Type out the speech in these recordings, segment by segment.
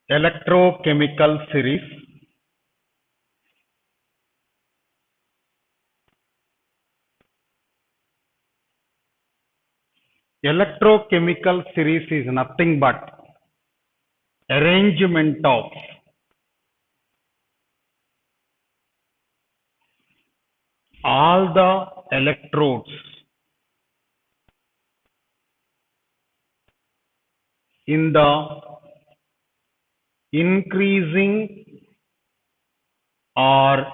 Electrochemical series. Electrochemical series is nothing but arrangement of all the electrodes in the increasing or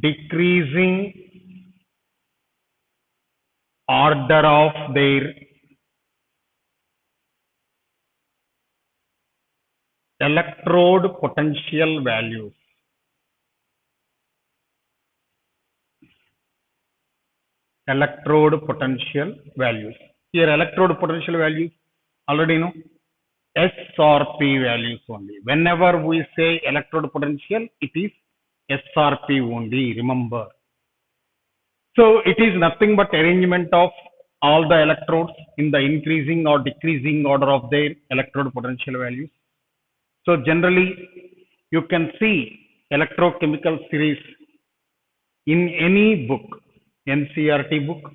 decreasing order of their electrode potential values. Electrode potential values. Here electrode potential values already know S or P values only. Whenever we say electrode potential, it is S or P only, remember. So it is nothing but arrangement of all the electrodes in the increasing or decreasing order of their electrode potential values. So generally, you can see electrochemical series in any book, NCERT book,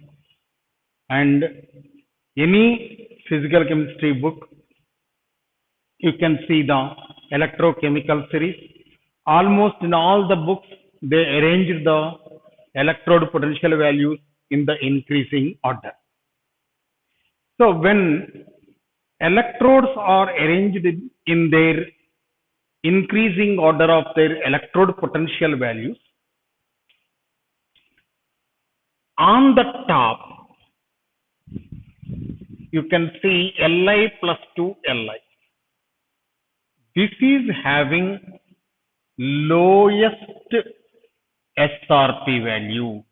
and any physical chemistry book. You can see the electrochemical series. Almost in all the books, they arranged the electrode potential values in the increasing order. So when electrodes are arranged in their increasing order of their electrode potential values, on the top you can see Li plus 2 Li. This is having lowest SRP value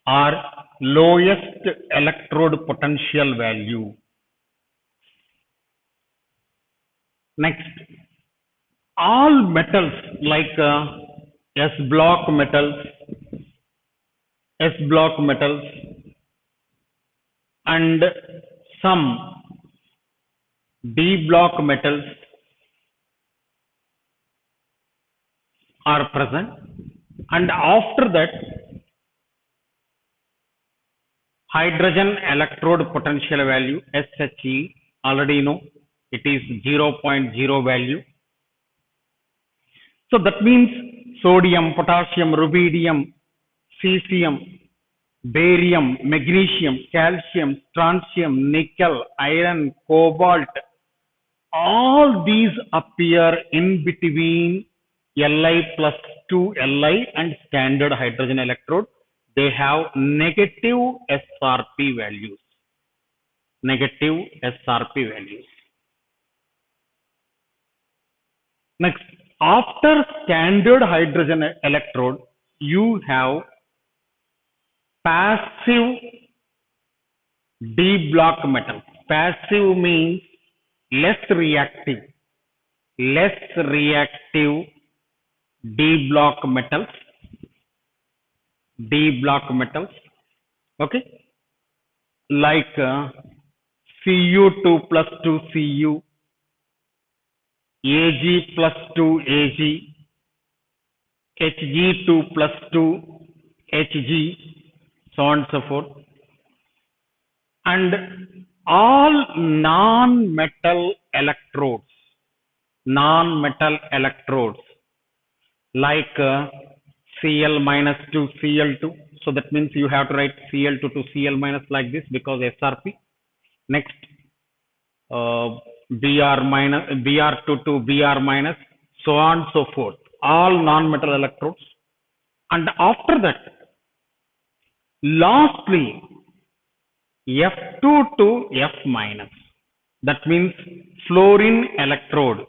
or lowest electrode potential value. Next, all metals like S block metals and some D block metals are present, and after that hydrogen electrode potential value SHE, already know it is 0.0 value. So that means sodium, potassium, rubidium, cesium, barium, magnesium, calcium, strontium, nickel, iron, cobalt, all these appear in between Li plus 2 Li and standard hydrogen electrode. They have negative SRP values. Negative SRP values. Next, after standard hydrogen electrode, you have passive D block metals. Passive means less reactive D block metals. Okay, like Cu2 plus 2 Cu, Ag plus 2 Ag, Hg2 plus 2 Hg, so on and so forth. And all non-metal electrodes like Cl minus to Cl2. So that means you have to write Cl2 to Cl minus like this because SRP. Next, Br Br2 to Br minus, so on so forth. All non-metal electrodes. And after that, lastly, F2 to F minus. That means fluorine electrode.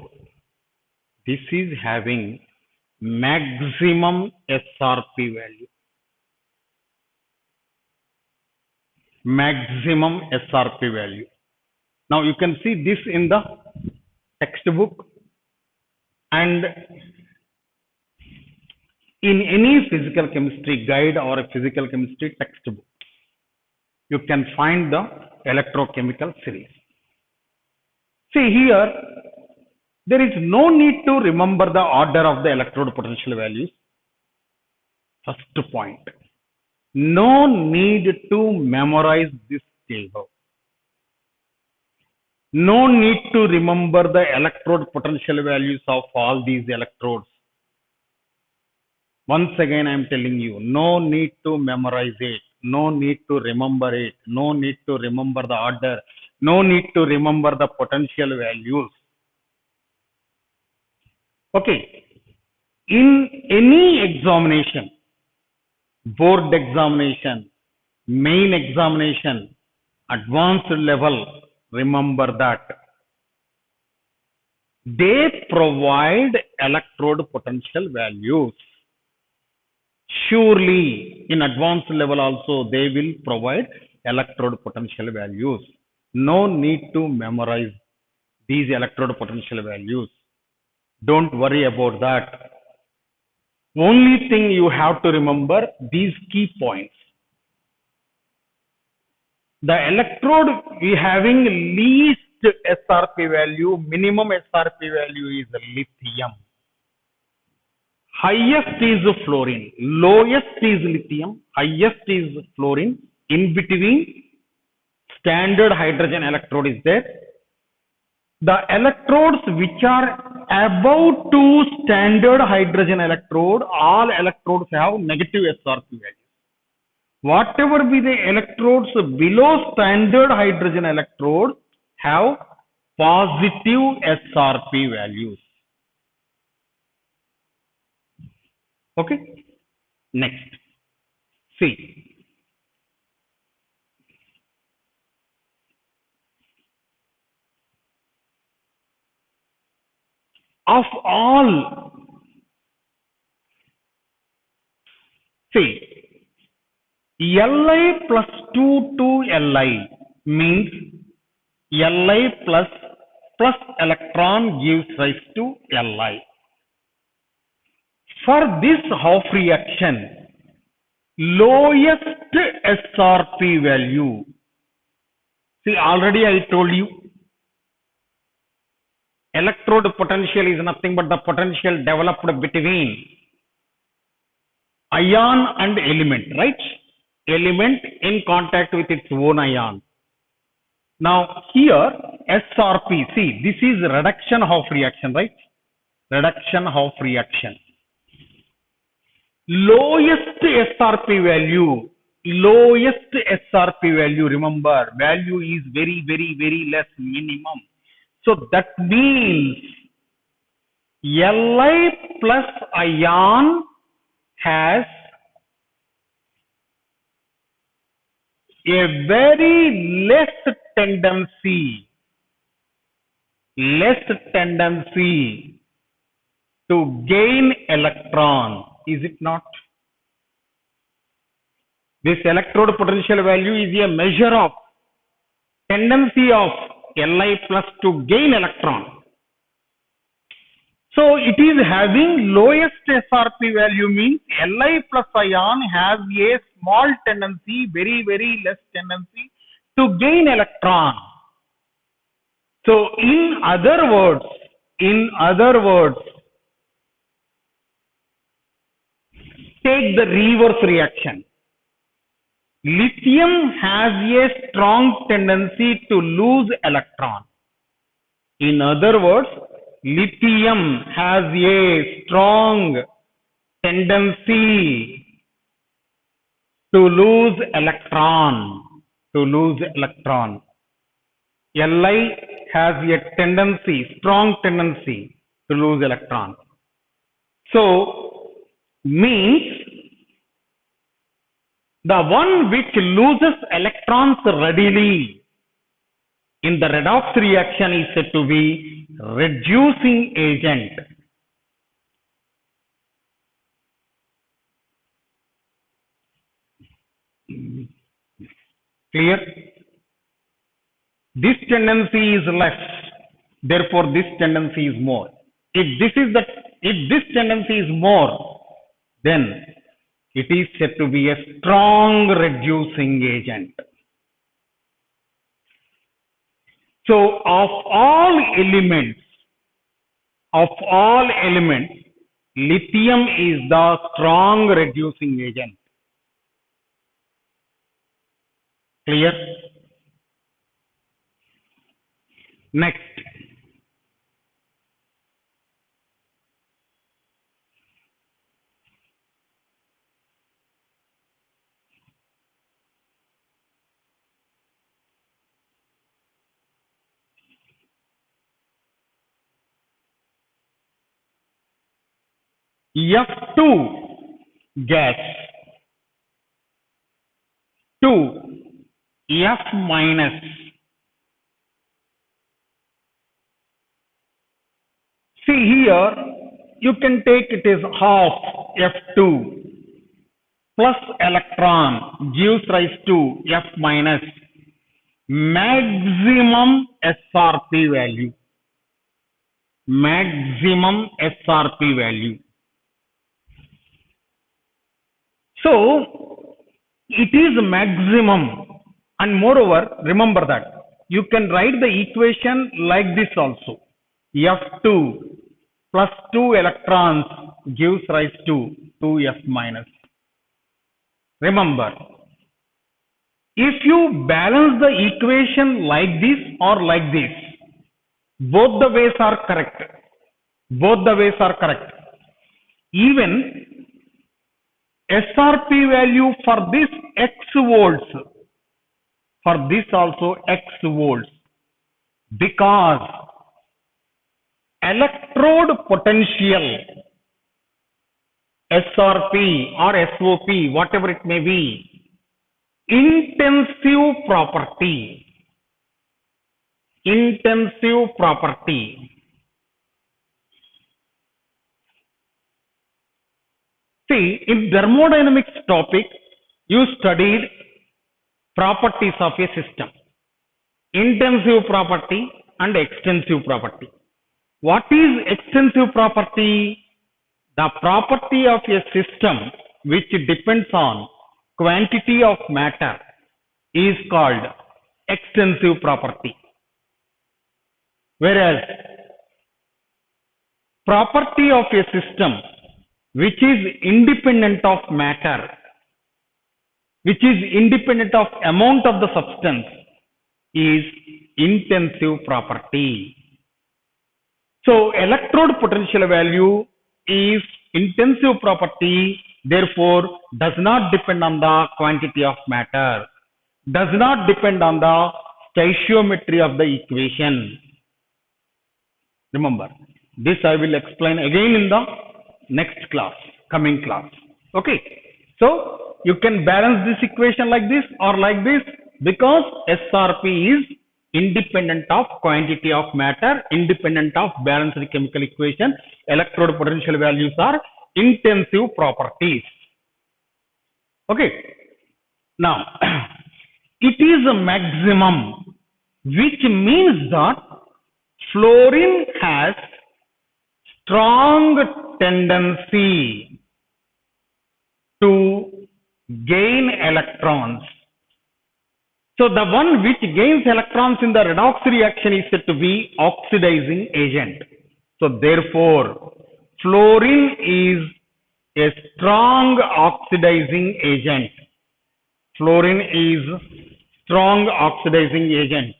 This is having maximum SRP value. Maximum SRP value. Now you can see this in the textbook, and in any physical chemistry guide or a physical chemistry textbook, you can find the electrochemical series. See here, There is no need to remember the order of the electrode potential values. First point. No need to memorize this table. No need to remember the electrode potential values of all these electrodes. Once again, I am telling you, no need to memorize it. No need to remember it. No need to remember the order. No need to remember the potential values. Okay. In any examination, board examination, main examination, advanced level, remember that they provide electrode potential values. Surely in advanced level also they will provide electrode potential values. No need to memorize these electrode potential values. Don't worry about that. Only thing you have to remember these key points. The electrode we having least SRP value, minimum SRP value is lithium. Highest is fluorine, lowest is lithium, highest is fluorine. In between, standard hydrogen electrode is there. The electrodes which are above 2 standard hydrogen electrode, all electrodes have negative SRP value. Whatever be the electrodes below standard hydrogen electrode have positive SRP values. Okay. Next. See. Of all, see, Li plus 2 to Li means Li plus electron gives rise to Li. For this half reaction, lowest SRP value, see already I told you, electrode potential is nothing but the potential developed between ion and element, right? Element in contact with its own ion. Now here SRP, see this is reduction half reaction, right? Reduction half reaction. Lowest SRP value, remember value is very less, minimum. So that means Li plus ion has a very less tendency to gain electron, is it not? This electrode potential value is a measure of tendency of Li plus to gain electron. So it is having lowest SRP value means Li plus ion has a small tendency, very less tendency to gain electron. So in other words, take the reverse reaction. Lithium has a strong tendency to lose electron. In other words, lithium has a strong tendency to lose electron. Li has a tendency, strong tendency to lose electron. So means the one which loses electrons readily in the redox reaction is said to be reducing agent. Clear? This tendency is less, therefore this tendency is more. If this tendency is more, then it is said to be a strong reducing agent. So of all elements, of all elements, lithium is the strong reducing agent. Clear? Next. F2 gas to F minus. See here, you can take it as half F2 plus electron gives rise to F minus maximum SRP value. Maximum SRP value. So, it is maximum, and moreover, remember that you can write the equation like this also. F2 plus 2 electrons gives rise to 2F minus. Remember, if you balance the equation like this or like this, both the ways are correct. Both the ways are correct. Even SRP value for this X volts, for this also X volts, because electrode potential SRP or SOP, whatever it may be, intensive property. Intensive property. See, in thermodynamics topic, you studied properties of a system. Intensive property and extensive property. What is extensive property? The property of a system which depends on quantity of matter is called extensive property. Whereas property of a system which is independent of matter, which is independent of amount of the substance, is intensive property. So electrode potential value is intensive property, therefore does not depend on the quantity of matter, does not depend on the stoichiometry of the equation. Remember, this I will explain again in the next class, coming class. Okay, so you can balance this equation like this or like this, because SRP is independent of quantity of matter, independent of balanced chemical equation. Electrode potential values are intensive properties. Okay, now it is a maximum, which means that fluorine has strong tendency to gain electrons. So the one which gains electrons in the redox reaction is said to be oxidizing agent. So therefore, fluorine is a strong oxidizing agent. Fluorine is strong oxidizing agent.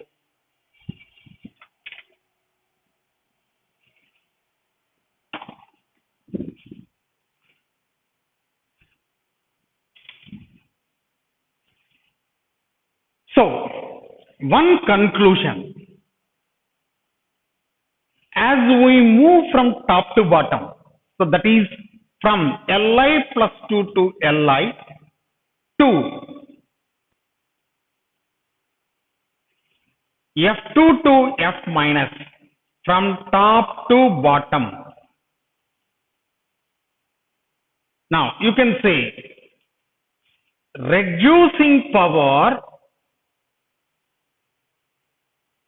So, one conclusion, as we move from top to bottom, so that is from Li plus 2 to Li to F2 to F minus, from top to bottom. Now, you can say reducing power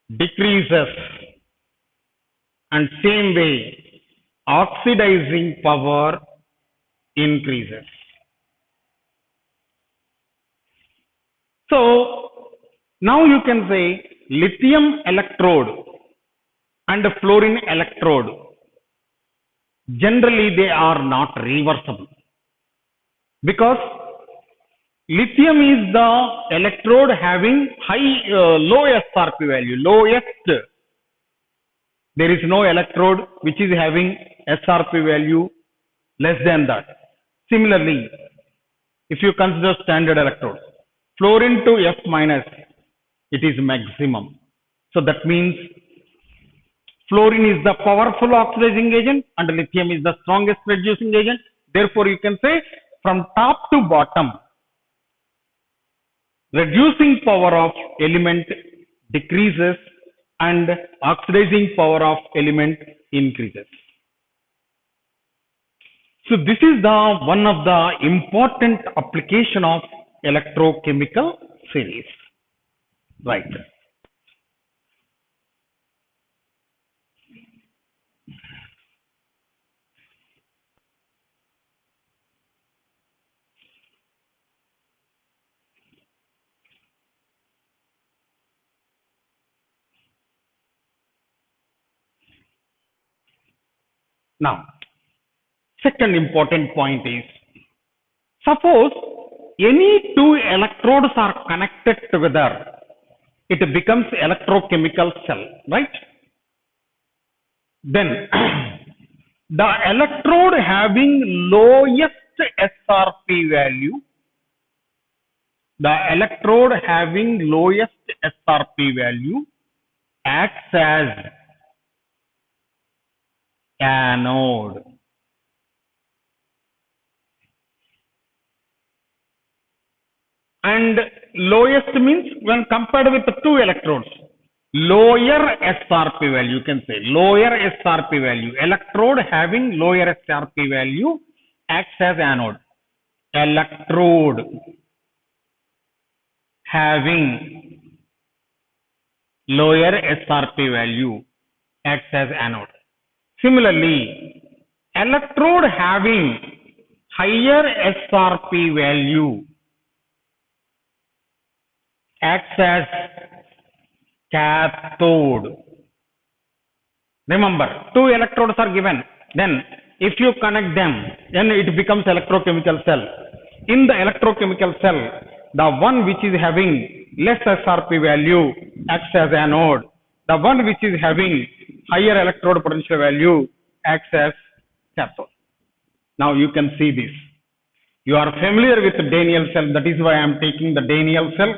decreases, and same way oxidizing power increases. So now you can say lithium electrode and fluorine electrode Generally, they are not reversible because lithium is the electrode having low SRP value, lowest. There is no electrode which is having SRP value less than that. Similarly, if you consider standard electrodes, fluorine to F minus, it is maximum. So that means fluorine is the powerful oxidizing agent and lithium is the strongest reducing agent. Therefore, you can say from top to bottom, reducing power of element decreases and oxidizing power of element increases. So this is the one of the important application of electrochemical series, right? Now, second important point is, suppose any two electrodes are connected together, it becomes electrochemical cell, right? Then the electrode having lowest SRP value, acts as anode. And lowest means when compared with the two electrodes, lower SRP value, you can say lower SRP value. Electrode having lower SRP value acts as anode. Electrode having lower SRP value acts as anode. Similarly, electrode having higher SRP value acts as cathode. Remember, two electrodes are given. Then, if you connect them, then it becomes electrochemical cell. In the electrochemical cell, the one which is having less SRP value acts as anode. The one which is having higher electrode potential value acts as cathode. Now you can see this. You are familiar with the Daniell cell. That is why I am taking the Daniell cell.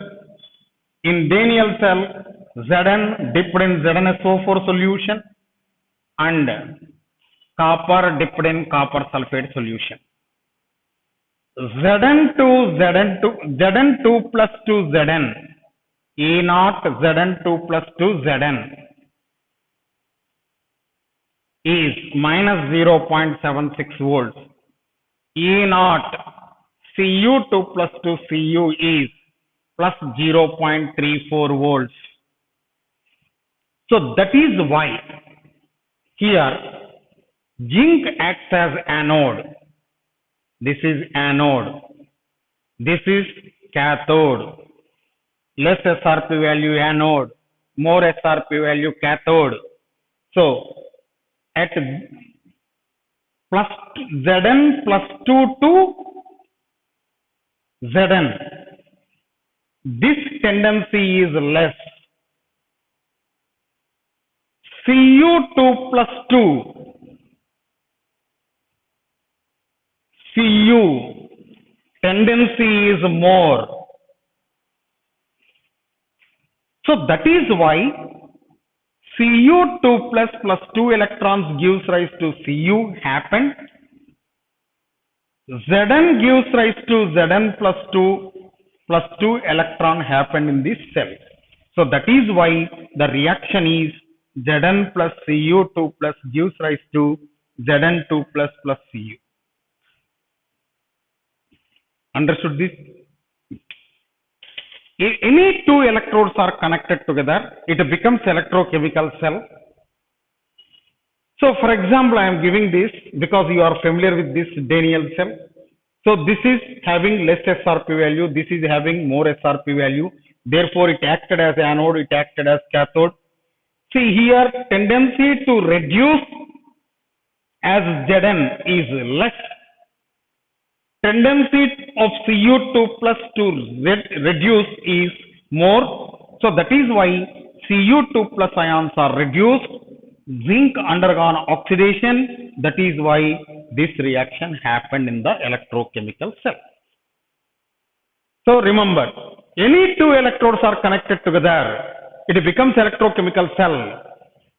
In Daniell cell, Zn dipped in ZnSO4 solution and copper dipped in copper sulfate solution. Zn2 plus 2 Zn, E0 Zn2 plus 2 Zn is minus 0.76 volts. E0 Cu2 plus 2 Cu is plus 0.34 volts. So that is why here zinc acts as anode. This is anode. This is cathode. Less SRP value anode, more SRP value cathode. So at plus Zn plus 2 to Zn, this tendency is less. Cu2 plus 2, Cu, tendency is more. So that is why Cu2 plus 2 electrons gives rise to Cu happened. Zn gives rise to Zn plus 2 electron happened in this cell. So that is why the reaction is Zn plus Cu2 plus gives rise to Zn2 plus Cu. Understood this? If any two electrodes are connected together, it becomes electrochemical cell. So for example, I am giving this because you are familiar with this Daniell cell. So this is having less SRP value, this is having more SRP value. Therefore, it acted as anode, it acted as cathode. See here, tendency to reduce as Zn is less, tendency of Cu2 plus to reduce is more. So that is why Cu2 plus ions are reduced. Zinc undergone oxidation. That is why this reaction happened in the electrochemical cell. So remember, any two electrodes are connected together, it becomes electrochemical cell.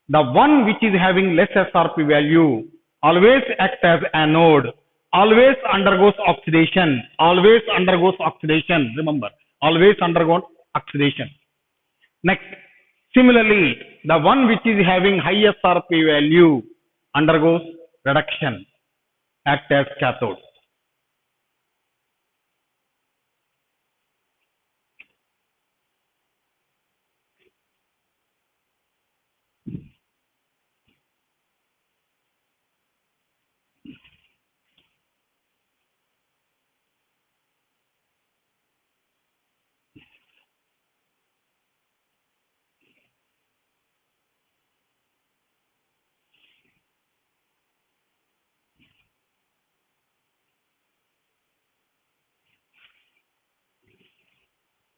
The one which is having less SRP value always acts as anode, always undergoes oxidation, remember, always undergoes oxidation. Next, similarly, the one which is having high SRP value undergoes reduction, act as cathode.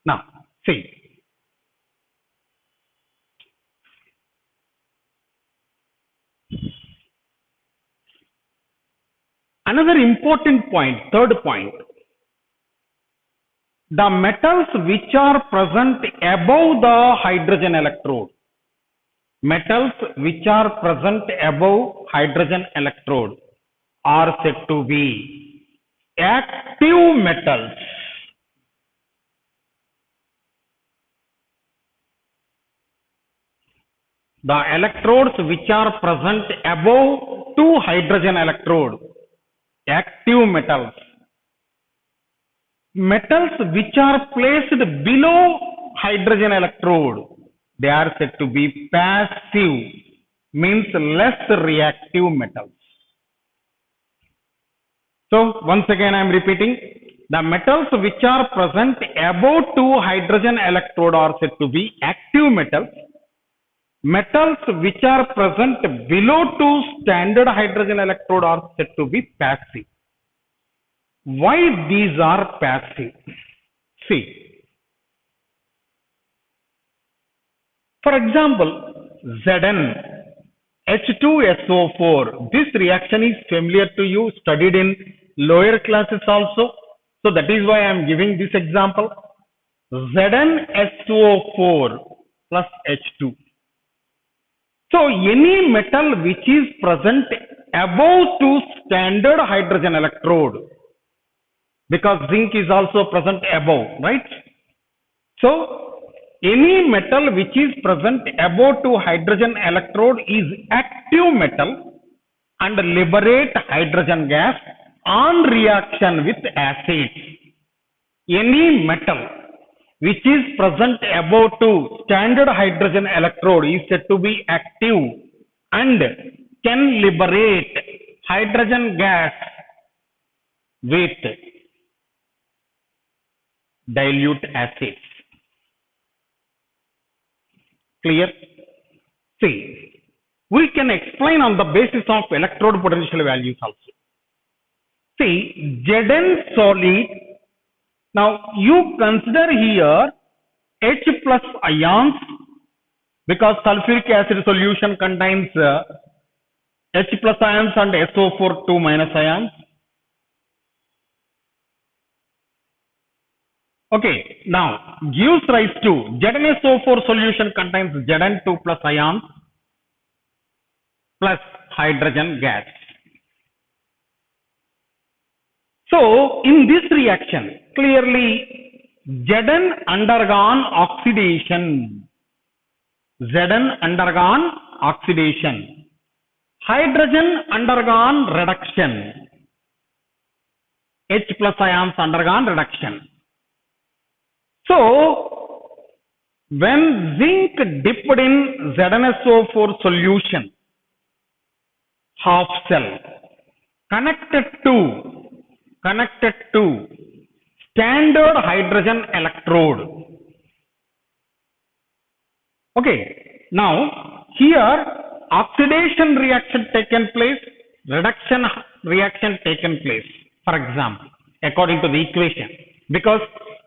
Now, see, another important point, third point, the metals which are present above the hydrogen electrode, are said to be active metals. The electrodes which are present above two hydrogen electrode, active metals. Metals which are placed below hydrogen electrode, they are said to be passive, means less reactive metals. So once again I am repeating, the metals which are present above two hydrogen electrode are said to be active metals. Metals which are present below two standard hydrogen electrode are said to be passive. Why these are passive? See, for example, Zn H2SO4. This reaction is familiar to you, studied in lower classes also. So that is why I am giving this example. ZnSO4 plus H2. So any metal which is present above two standard hydrogen electrode, because zinc is also present above, right? So any metal which is present above two hydrogen electrode is active metal and liberate hydrogen gas on reaction with acids. Any metal which is present above two standard hydrogen electrode is said to be active and can liberate hydrogen gas with dilute acids. Clear? See, we can explain on the basis of electrode potential values also. See, Zn solid. Now you consider here H plus ions, because sulfuric acid solution contains H plus ions and SO4 2 minus ions. Okay, now gives rise to ZnSO4 solution contains Zn2 plus ions plus hydrogen gas. So in this reaction, clearly Zn undergone oxidation. Hydrogen undergone reduction. H plus ions undergone reduction. So when zinc dipped in ZnSO4 solution, half cell connected to standard hydrogen electrode. Okay, now here oxidation reaction taken place. reduction reaction taken place, for example, according to the equation. Because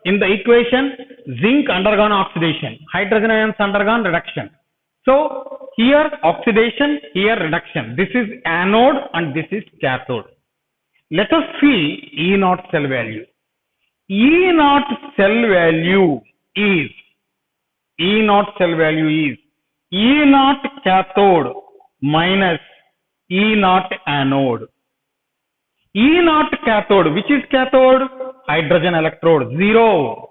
in the equation, zinc undergone oxidation, hydrogen ions undergone reduction. So here oxidation, here reduction. This is anode and this is cathode. Let us see E naught cell value. E naught cell value is E naught cell value is E naught cathode minus E naught anode. E naught cathode, which is cathode? Hydrogen electrode, 0,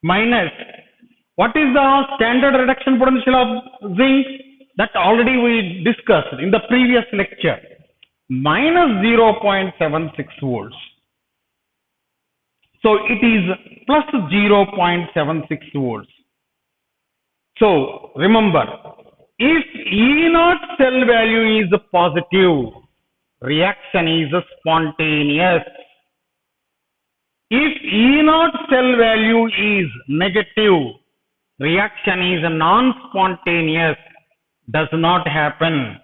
minus, what is the standard reduction potential of zinc? That already we discussed in the previous lecture, minus 0.76 volts. So it is plus 0.76 volts. So remember, if E naught cell value is positive, reaction is spontaneous. If E naught cell value is negative, reaction is non-spontaneous, does not happen.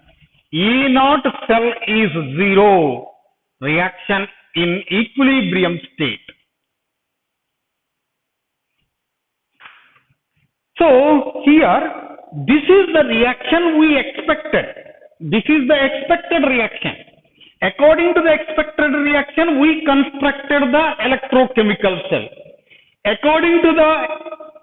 E naught cell is 0, reaction in equilibrium state. So here, this is the reaction we expected. This is the expected reaction. According to the expected reaction, we constructed the electrochemical cell. According to the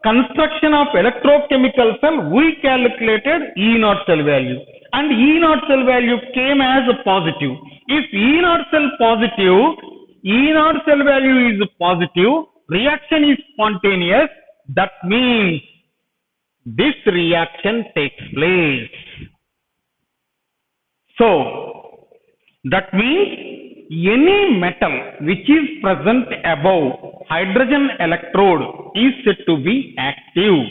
construction of electrochemical cell, we calculated E naught cell value. And E naught cell value came as positive. If E naught cell positive, E naught cell value is positive, reaction is spontaneous, that means this reaction takes place. So, that means any metal which is present above hydrogen electrode is said to be active.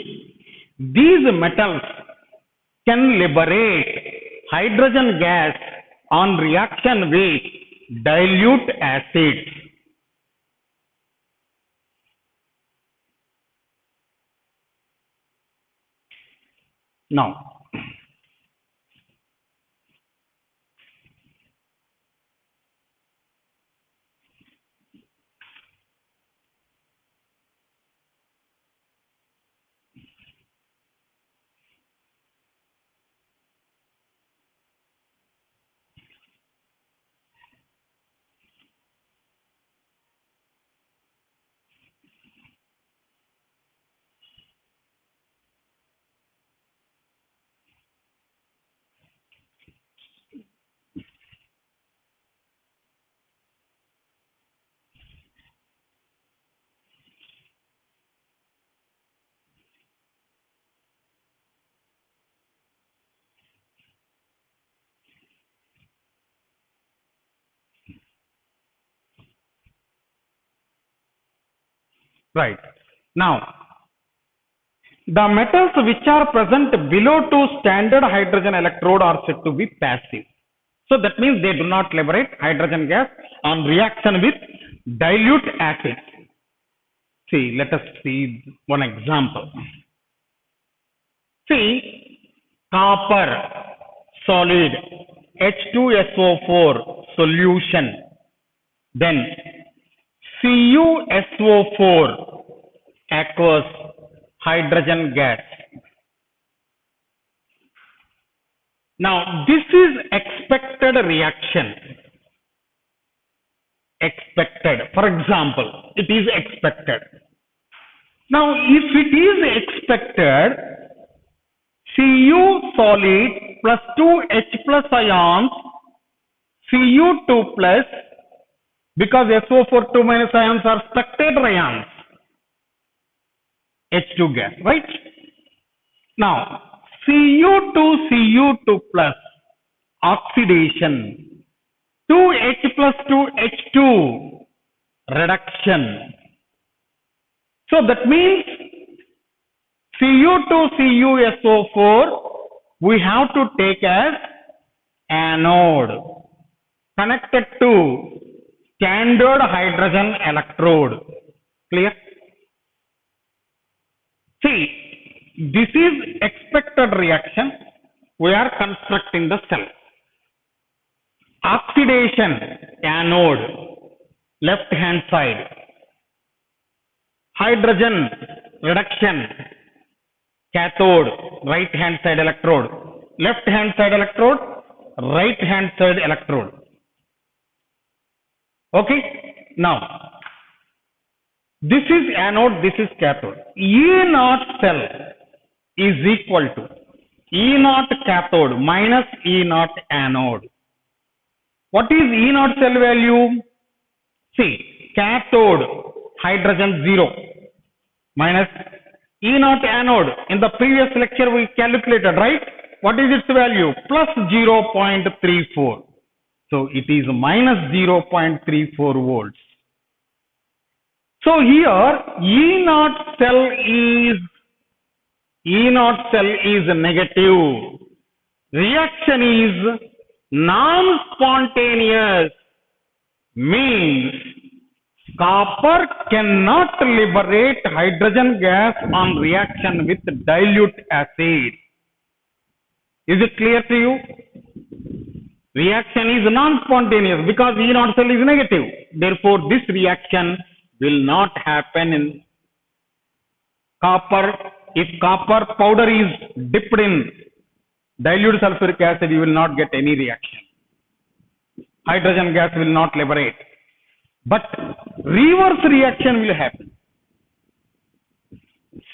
These metals can liberate hydrogen gas on reaction with dilute acids. Now, right. Now, the metals which are present below two standard hydrogen electrode are said to be passive. So that means they do not liberate hydrogen gas on reaction with dilute acid. See, let us see one example. See, copper solid H2SO4 solution, then CuSO4 aqueous hydrogen gas. Now, this is expected reaction. Expected. For example, it is expected. Now, if it is expected, Cu solid plus 2H plus ions, Cu2 plus, because SO4 2 minus ions are spectator ions, H2 gas, right? Now, Cu2 plus oxidation, 2H plus 2H2 reduction. So that means Cu2CuSO4 we have to take as anode connected to standard hydrogen electrode. Clear? See, this is expected reaction. We are constructing the cell. Oxidation, anode, left hand side. Hydrogen reduction, cathode, right hand side electrode. Left hand side electrode, right hand side electrode. Okay. Now, this is anode, this is cathode. E0 cell is equal to E0 cathode minus E0 anode. What is E0 cell value? See, cathode, hydrogen 0 minus E0 anode. In the previous lecture we calculated, right? What is its value? Plus 0.34. So it is minus 0.34 volts. So here E0 cell is negative. Reaction is non-spontaneous, means copper cannot liberate hydrogen gas on reaction with dilute acid. Is it clear to you? Reaction is non-spontaneous because E0 cell is negative. Therefore, this reaction will not happen in copper. If copper powder is dipped in dilute sulfuric acid, you will not get any reaction. Hydrogen gas will not liberate. But reverse reaction will happen.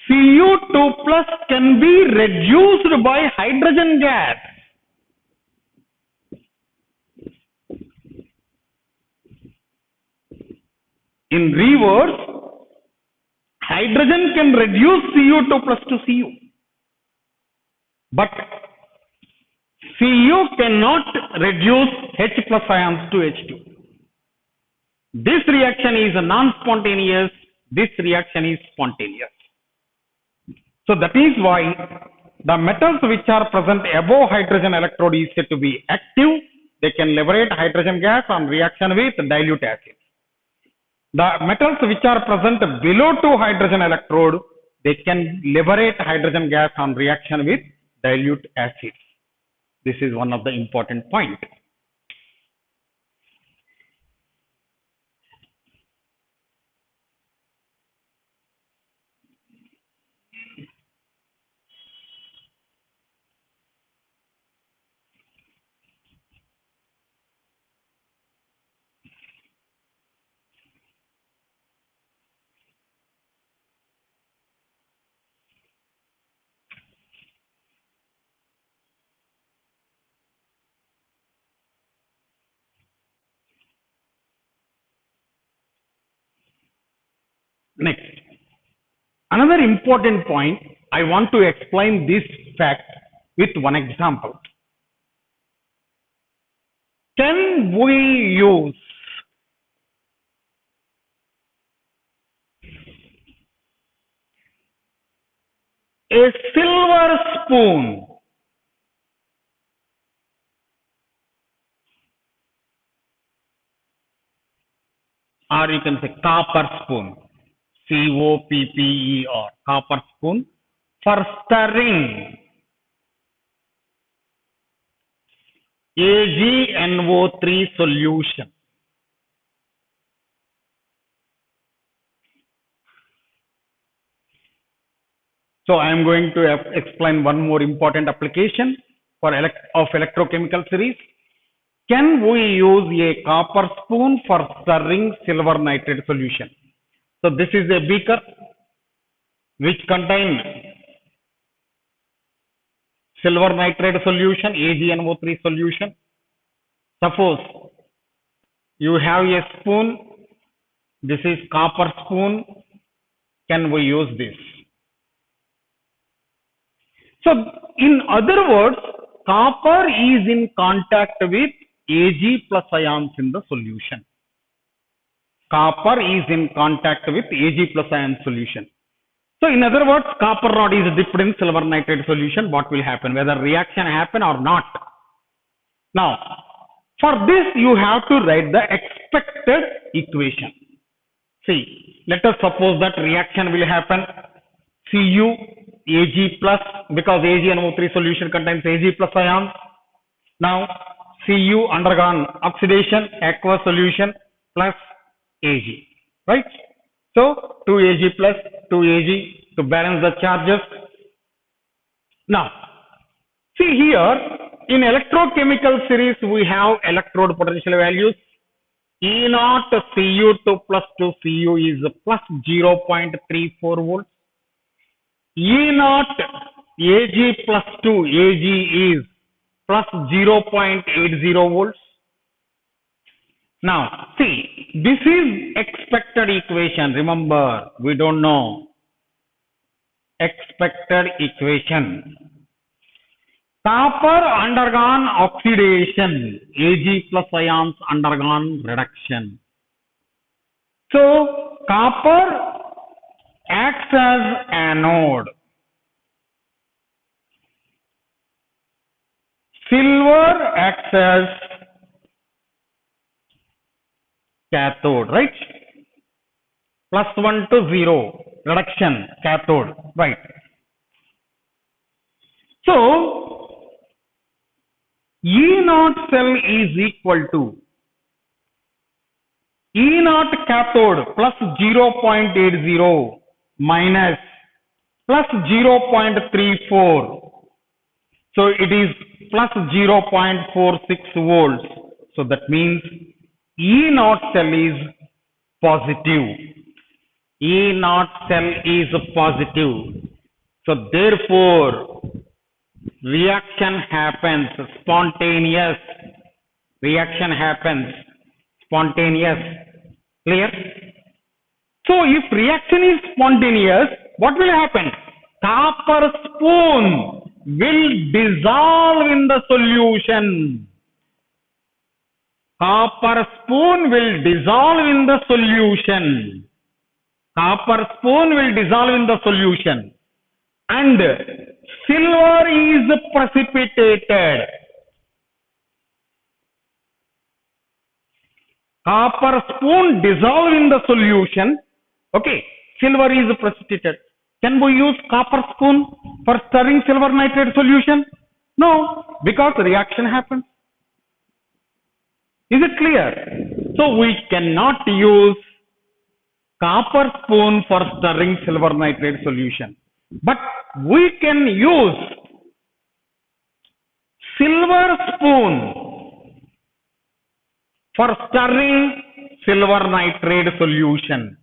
Cu2 plus can be reduced by hydrogen gas. In reverse, hydrogen can reduce Cu2 plus to Cu. But Cu cannot reduce H plus ions to H2. This reaction is non-spontaneous. This reaction is spontaneous. So that is why the metals which are present above hydrogen electrode is said to be active. They can liberate hydrogen gas on reaction with dilute acid. The metals which are present below 2 hydrogen electrode, they can liberate hydrogen gas on reaction with dilute acid. This is one of the important points. Next, another important point, I want to explain this fact with one example. Can we use a silver spoon or you can say copper spoon, COPPER, copper spoon, for stirring AgNO3 solution? So I am going to explain one more important application for electrochemical series. Can we use a copper spoon for stirring silver nitrate solution? So this is a beaker which contains silver nitrate solution, AgNO3 solution. Suppose you have a spoon, this is copper spoon, can we use this? So in other words, copper is in contact with Ag plus ions in the solution. Copper is in contact with Ag plus ion solution. So in other words, copper rod is dipped in silver nitrate solution. What will happen? Whether reaction happen or not. Now, for this you have to write the expected equation. See, let us suppose that reaction will happen. Cu Ag plus, because AgNO3 solution contains Ag plus ions. Now Cu undergone oxidation, aqueous solution plus Ag, right? So 2Ag plus 2Ag to balance the charges. Now, see here in electrochemical series we have electrode potential values. E naught Cu2 plus 2 Cu is plus 0.34 volts. E naught Ag plus 2 Ag is plus 0.80 volts. Now, see, this is expected equation. Remember, we don't know. Expected equation. Copper undergone oxidation. Ag plus ions undergone reduction. So, copper acts as anode. Silver acts as cathode, right? Plus 1 to 0, reduction, cathode, right? So, E naught cell is equal to E naught cathode plus 0.80 minus plus 0.34. So, it is plus 0.46 volts. So, that means E naught cell is positive. E naught cell is positive. So therefore, reaction happens spontaneous. Reaction happens spontaneous. Clear? So if reaction is spontaneous, what will happen? Copper spoon will dissolve in the solution. Copper spoon will dissolve in the solution. Copper spoon will dissolve in the solution. And silver is precipitated. Copper spoon dissolve in the solution. Okay, silver is precipitated. Can we use copper spoon for stirring silver nitrate solution? No, because reaction happens. Is it clear? So we cannot use copper spoon for stirring silver nitrate solution. But we can use silver spoon for stirring silver nitrate solution.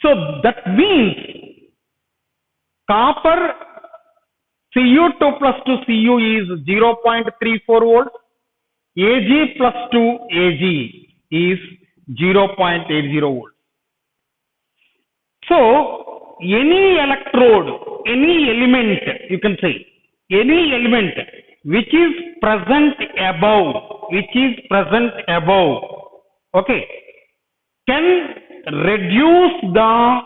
So that means copper Cu2 plus 2 Cu is 0.34 volts. Ag plus 2 Ag is 0.80 volts. So any electrode, any element, you can say, any element which is present above, okay, can reduce the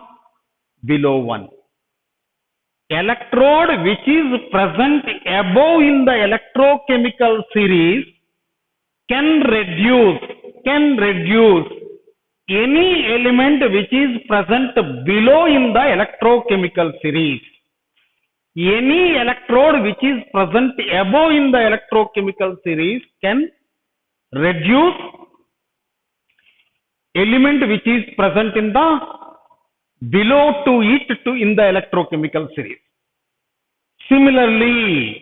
below one. Electrode which is present above in the electrochemical series can reduce any element which is present below in the electrochemical series. Any electrode which is present above in the electrochemical series can reduce element which is present in the below to it to in the electrochemical series. Similarly,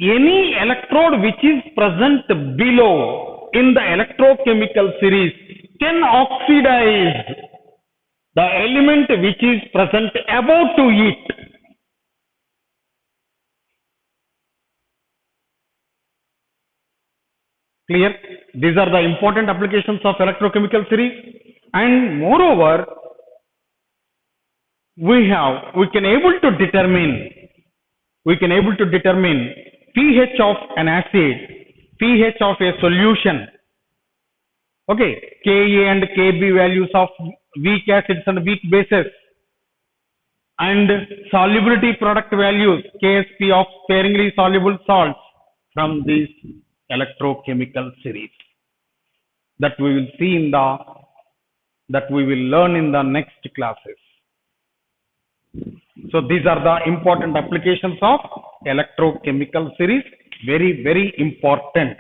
any electrode which is present below in the electrochemical series can oxidize the element which is present above to it. Clear? These are the important applications of electrochemical series, and moreover, we can able to determine pH of an acid, pH of a solution, okay, Ka and Kb values of weak acids and weak bases, and solubility product values, Ksp of sparingly soluble salts from these electrochemical series that we will see that we will learn in the next classes. So these are the important applications of electrochemical series. Very, very important.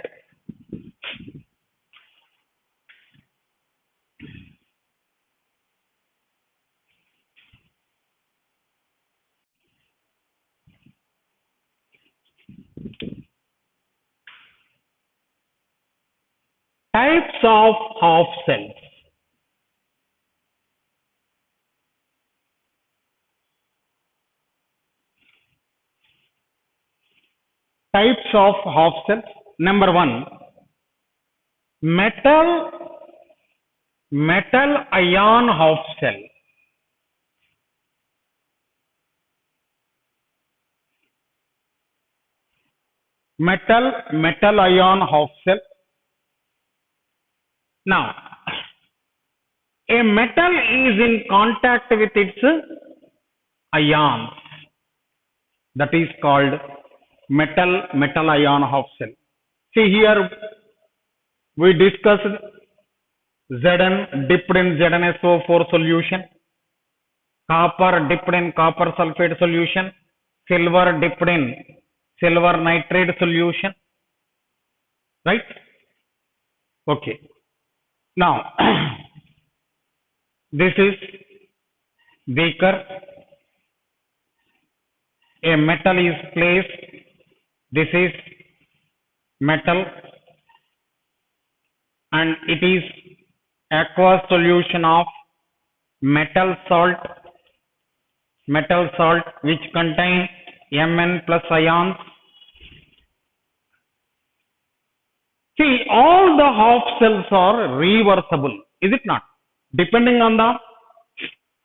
Types of half cells. Types of half cells. Number one, metal ion half cell. Metal ion half cell. Now, a metal is in contact with its ions. That is called metal ion half cell. See here, we discussed Zn dipped in ZnSO4 solution, copper dipped in copper sulfate solution, silver dipped in silver nitrate solution, right? Okay. Now, this is beaker. A metal is placed. This is metal, and it is aqueous solution of metal salt which contain Mn plus ions. See, all the half cells are reversible, is it not? Depending on the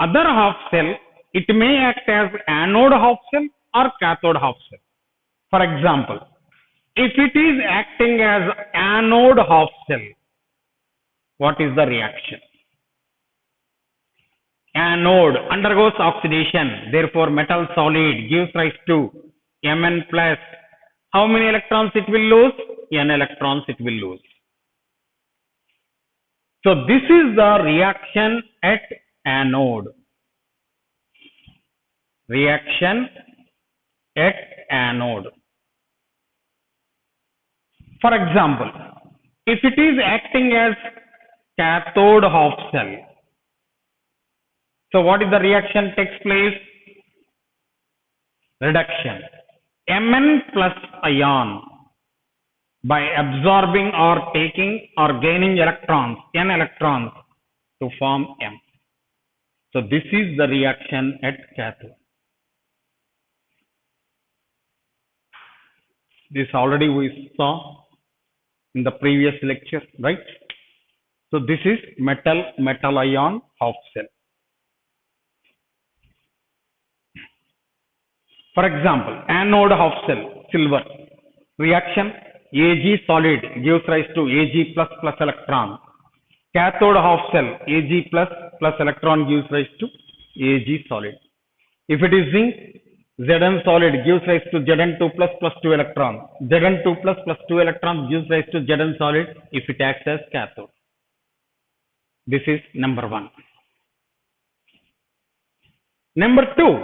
other half cell, it may act as anode half cell or cathode half cell. For example, if it is acting as anode half cell, what is the reaction? Anode undergoes oxidation, therefore metal solid gives rise to Mn plus. How many electrons it will lose? N electrons it will lose. So this is the reaction at anode. Reaction at anode. For example, if it is acting as cathode half cell, so what is the reaction takes place? Reduction. Mn plus ion by absorbing or taking or gaining electrons, N electrons to form M. So this is the reaction at cathode. This already we saw in the previous lecture, right? So this is metal ion half cell. For example, anode half cell, silver. Reaction, Ag solid gives rise to Ag plus plus electron. Cathode half cell, Ag plus plus electron gives rise to Ag solid. If it is zinc, Zn solid gives rise to Zn2 plus plus 2 electrons. Zn2 plus plus 2 electrons gives rise to Zn solid if it acts as cathode. This is number one. Number two,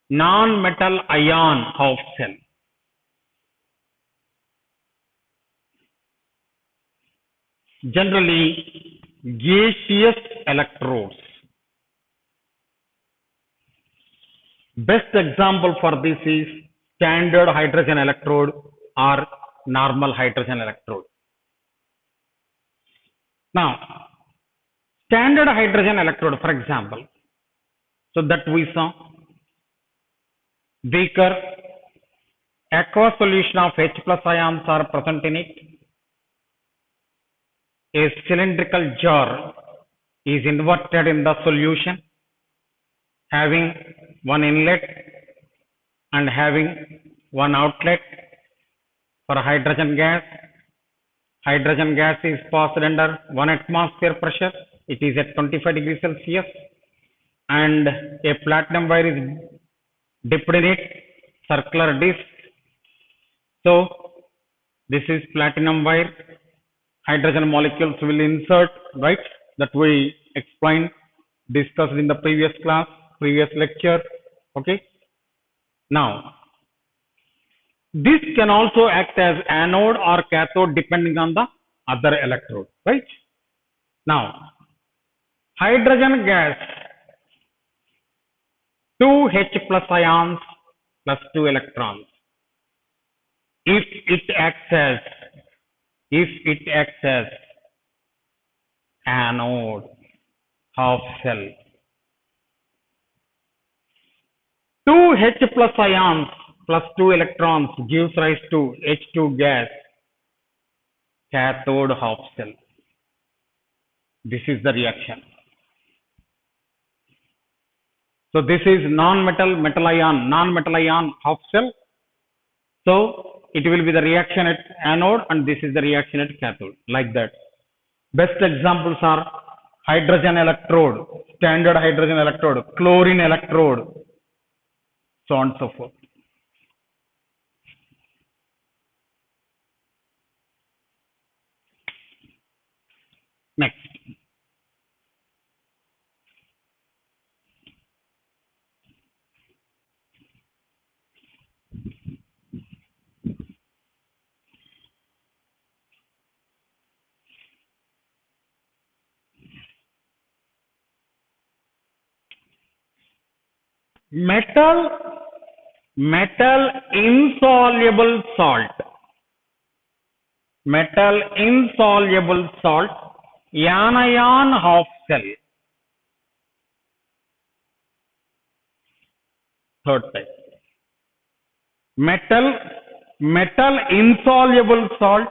non-metal ion half cell. Generally gaseous electrodes. Best example for this is standard hydrogen electrode or normal hydrogen electrode. Now, standard hydrogen electrode, for example, so that we saw beaker, aqueous solution of H plus ions are present in it. A cylindrical jar is inverted in the solution, having one inlet and having one outlet for hydrogen gas. Hydrogen gas is passed under 1 atmosphere pressure. It is at 25 degrees Celsius. And a platinum wire is dipped in it, circular disc. So this is platinum wire. Hydrogen molecules will insert, right? That we explained, discussed in the previous class, previous lecture. Okay. Now, this can also act as anode or cathode depending on the other electrode, right? Now, hydrogen gas, 2H plus ions plus 2 electrons. If it acts as anode half cell, 2H plus ions plus 2 electrons gives rise to H2 gas, cathode half cell. This is the reaction. So this is non-metal metal ion half cell. So it will be the reaction at anode and this is the reaction at cathode, like that. Best examples are hydrogen electrode, standard hydrogen electrode, chlorine electrode, so on and so forth. Next. Metal insoluble salt. Metal insoluble salt, anion half cell. Third type. Metal insoluble salt,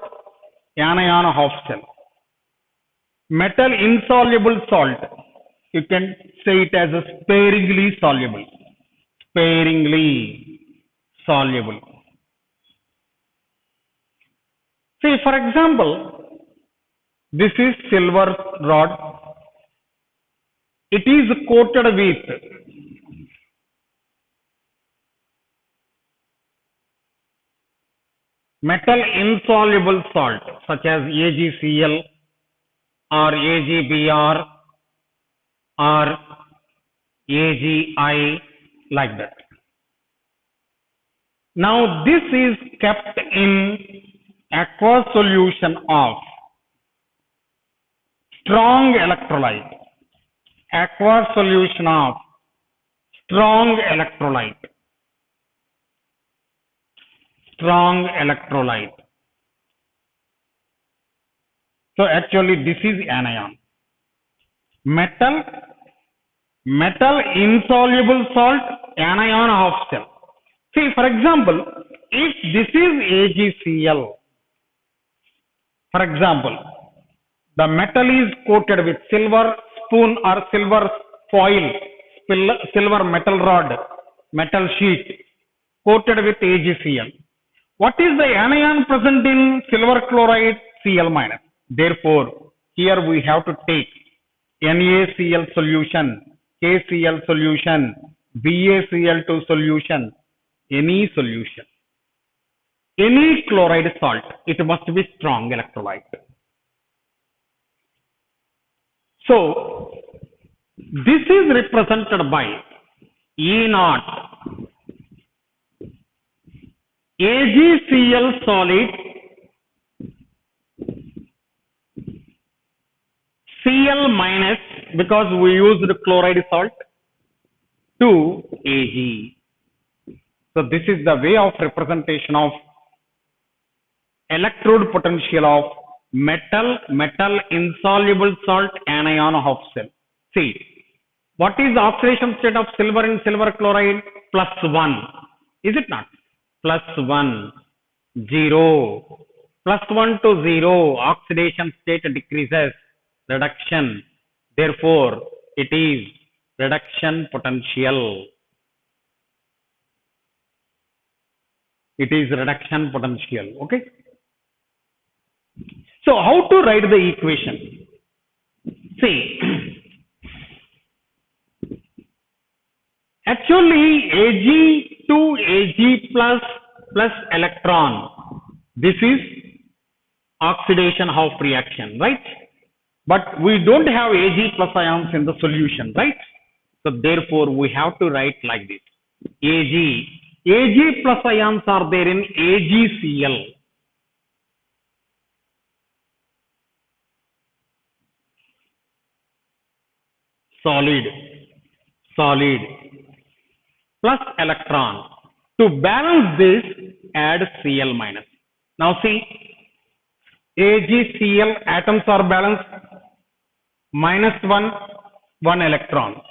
anion half cell. Metal insoluble salt, you can say it as a sparingly soluble. Sparingly soluble. See, for example, this is silver rod. It is coated with metal insoluble salt such as AgCl or AgBr or AgI, like that. Now this is kept in aqueous solution of strong electrolyte. Aqueous solution of strong electrolyte. Strong electrolyte. So actually this is anion. Metal insoluble salt, anion half cell. See, for example, if this is AgCl, for example, the metal is coated with silver spoon or silver foil, silver metal rod, metal sheet, coated with AgCl. What is the anion present in silver chloride? Cl minus. Therefore, here we have to take NaCl solution, KCl solution, BaCl2 solution, any solution. Any chloride salt, it must be strong electrolyte. So, this is represented by E0, AgCl solid, Cl minus, because we used chloride salt, to Ag. So this is the way of representation of electrode potential of metal insoluble salt, anion half cell. See, what is the oxidation state of silver in silver chloride? +1. Is it not? +1, 0. +1 to 0, oxidation state decreases, reduction. Therefore, it is reduction potential. It is reduction potential. Okay. So how to write the equation? See, actually Ag to Ag plus electron. This is oxidation half reaction, right? But we don't have Ag plus ions in the solution, right? So therefore we have to write like this. Ag plus ions are there in AgCl. Solid plus electron. To balance this, add Cl minus. Now see, AgCl atoms are balanced, minus 1 electron.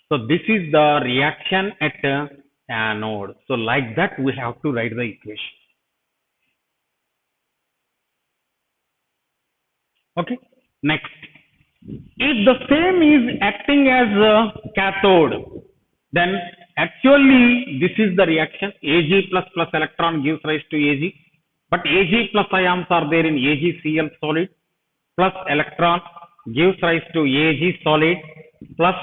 So this is the reaction at anode. So like that we have to write the equation. Okay. Next, if the same is acting as a cathode, then actually this is the reaction. Ag plus electron gives rise to Ag, but Ag plus ions are there in AgCl solid, plus electron gives rise to Ag solid, plus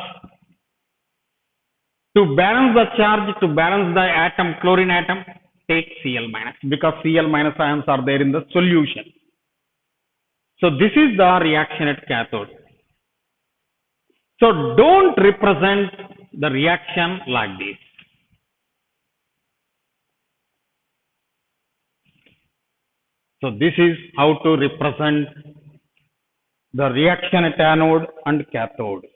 to balance the charge, to balance the atom, chlorine atom, take Cl minus, because Cl minus ions are there in the solution. So this is the reaction at cathode. So don't represent the reaction like this. So this is how to represent the reaction at anode and cathode.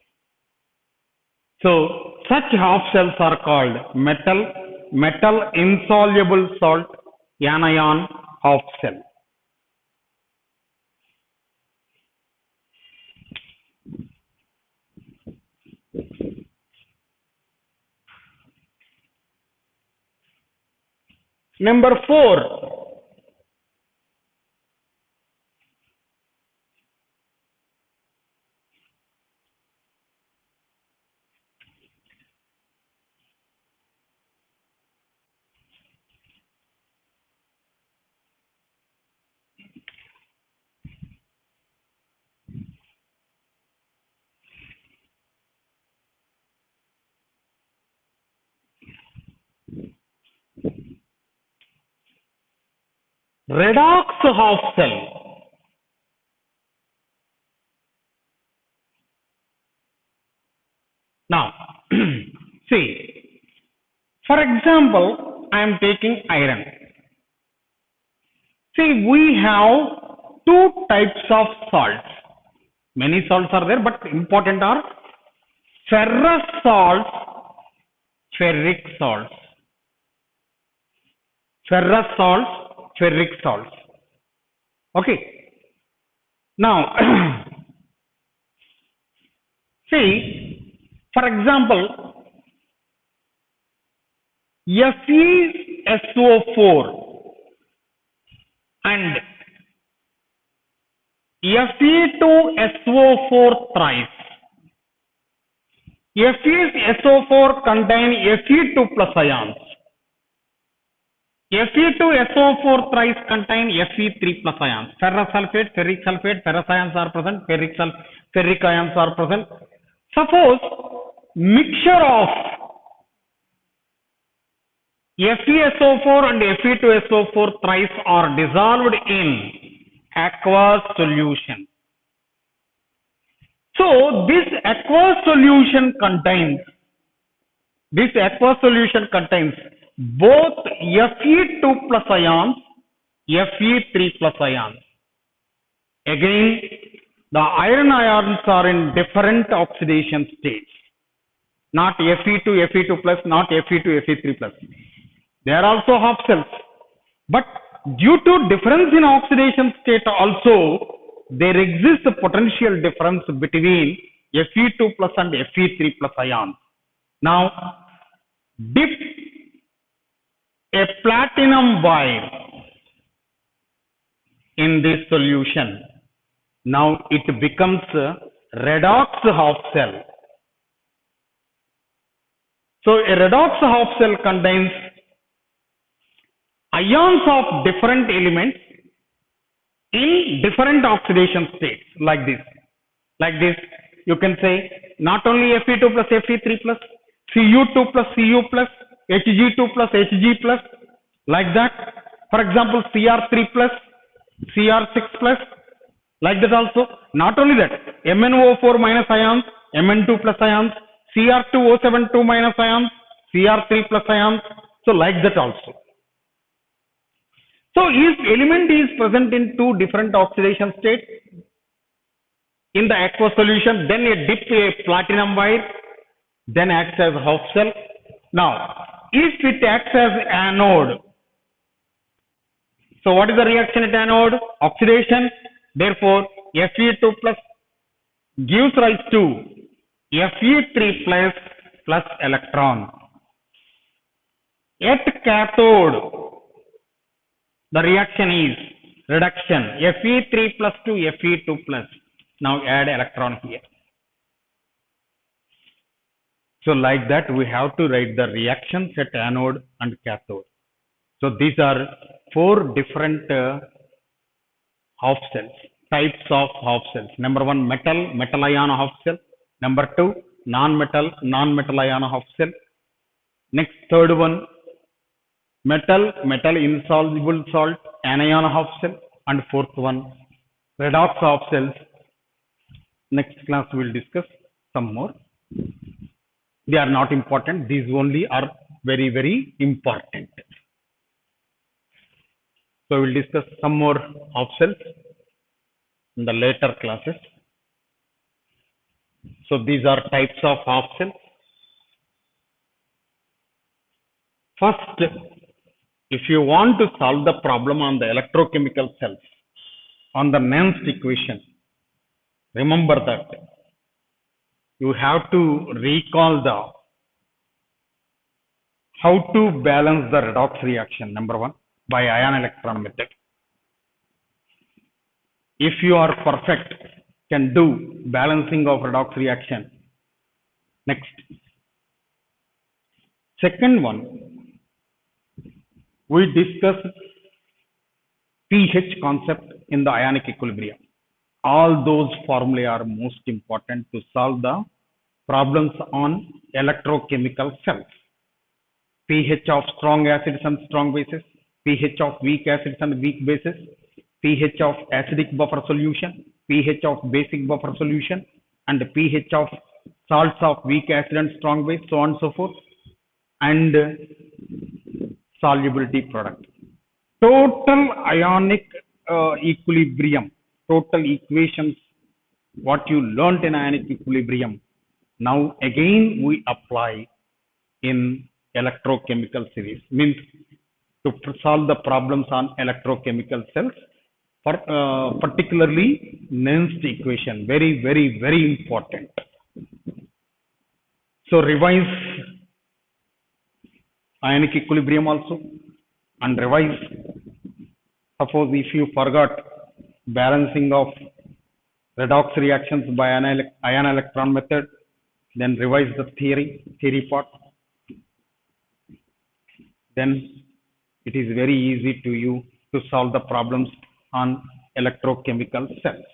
So such half cells are called metal insoluble salt anion half cell. Number 4. Redox half cell. Now, see, for example, I am taking iron. See, we have two types of salts. Many salts are there, but important are ferrous salts, ferric salts. Ferrous salts, ferric salts. Okay. Now, see, for example, FeSO4 and Fe2SO4 thrice. FeSO4 contain Fe2 plus ions. Fe2SO4 thrice contain Fe3 plus ions. Ferrous sulfate, ferrous ions are present, ferric ions are present. Suppose mixture of FeSO4 and Fe2SO4 thrice are dissolved in aqueous solution. So this aqueous solution contains both Fe2 plus ions, Fe3 plus ions. Again, the iron ions are in different oxidation states. Not Fe2 plus, not Fe2, Fe3 plus. They are also half cells. But due to difference in oxidation state also, there exists a potential difference between Fe2 plus and Fe3 plus ions. Now, dip a platinum wire in this solution. Now it becomes a redox half cell. So a redox half cell contains ions of different elements in different oxidation states like this. Like this, you can say not only Fe2 plus Fe3 plus, Cu2 plus Cu plus, Hg2 plus Hg plus, like that. For example, Cr3 plus, Cr6 plus, like that also. Not only that, MnO4 minus ions, Mn2 plus ions, Cr2O72 minus ions, Cr3 plus ions. So like that also. So if element is present in two different oxidation states in the aqueous solution, then a dip a platinum wire, then acts as half cell. Now, if it acts as anode, so what is the reaction at anode? Oxidation. Therefore, Fe2 plus gives rise to Fe3 plus electron. At cathode, the reaction is reduction Fe3 plus to Fe2 plus. Now add electron here. So like that we have to write the reactions at anode and cathode. So these are four different half cells, types of half cells. Number one, metal ion half cell. Number two, non-metal ion half cell. Next, third one, metal insoluble salt anion half cell. And fourth one, redox half cells. Next class we will discuss some more. They are not important. These only are very, very important. So we will discuss some more half cells in the later classes. So these are types of half cells. First, if you want to solve the problem on the electrochemical cells, on the Nernst equation, remember that you have to recall how to balance the redox reaction, number one, by ion electron method. If you are perfect, can do balancing of redox reaction. Next. Second one, we discuss pH concept in the ionic equilibrium. All those formulae are most important to solve the problems on electrochemical cells. pH of strong acids and strong bases, pH of weak acids and weak bases, pH of acidic buffer solution, pH of basic buffer solution, and pH of salts of weak acid and strong base, so on and so forth, and solubility product. Total ionic equilibrium, total equations, what you learnt in ionic equilibrium, now again we apply in electrochemical series, means to solve the problems on electrochemical cells, for particularly Nernst equation, very, very, very important. So revise ionic equilibrium also, and revise, suppose if you forgot balancing of redox reactions by ion electron method, then revise the theory part. Then it is very easy to you to solve the problems on electrochemical cells.